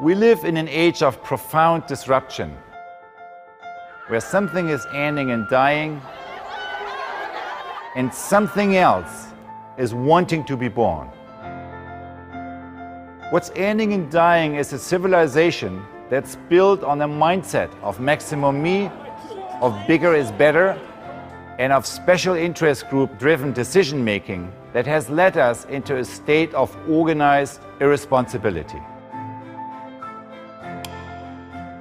We live in an age of profound disruption, where something is ending and dying, and something else is wanting to be born. What's ending and dying is a civilization that's built on a mindset of maximum me, of bigger is better, and of special interest group-driven decision-making that has led us into a state of organized irresponsibility.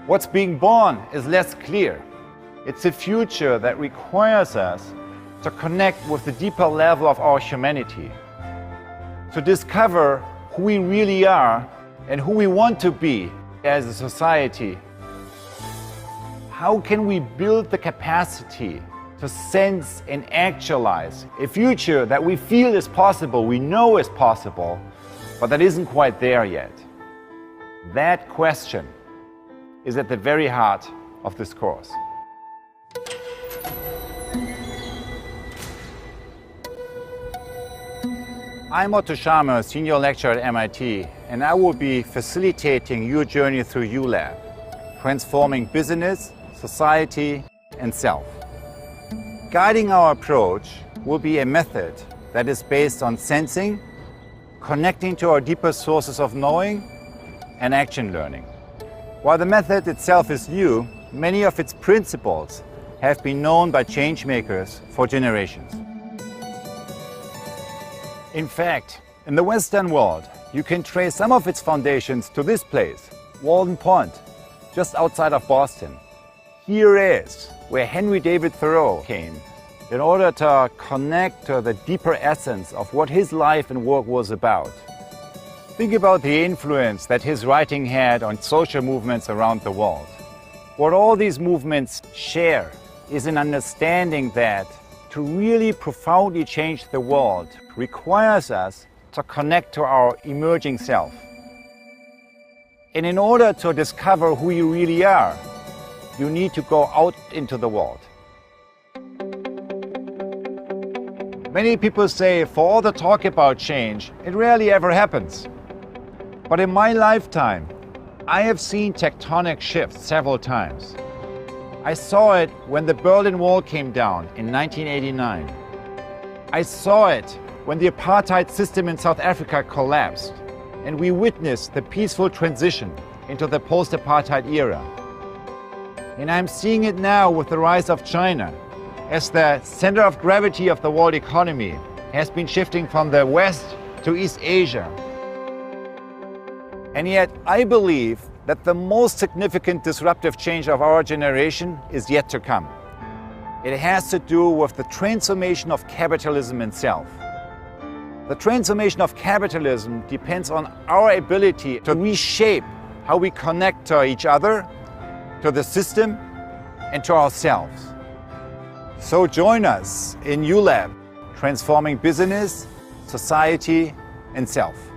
What's being born is less clear. It's a future that requires us to connect with the deeper level of our humanity, to discover who we really are and who we want to be as a society. How can we build the capacity to sense and actualize a future that we feel is possible, we know is possible, but that isn't quite there yet? That question is at the very heart of this course. I'm Otto Scharmer, Senior Lecturer at MIT, and I will be facilitating your journey through U.lab, transforming business, society, and self. Guiding our approach will be a method that is based on sensing, connecting to our deeper sources of knowing, and action learning. While the method itself is new, many of its principles have been known by changemakers for generations. In fact, in the Western world, you can trace some of its foundations to this place, Walden Pond, just outside of Boston. Here is where Henry David Thoreau came in order to connect to the deeper essence of what his life and work was about. Think about the influence that his writing had on social movements around the world. What all these movements share is an understanding that to really profoundly change the world requires us to connect to our emerging self. And in order to discover who you really are, you need to go out into the world. Many people say, for all the talk about change, it rarely ever happens. But in my lifetime, I have seen tectonic shifts several times. I saw it when the Berlin Wall came down in 1989. I saw it when the apartheid system in South Africa collapsed, and we witnessed the peaceful transition into the post-apartheid era. And I'm seeing it now with the rise of China, as the center of gravity of the world economy has been shifting from the West to East Asia. And yet, I believe that the most significant disruptive change of our generation is yet to come. It has to do with the transformation of capitalism itself. The transformation of capitalism depends on our ability to reshape how we connect to each other, to the system, and to ourselves. So join us in U.lab, transforming business, society, and self.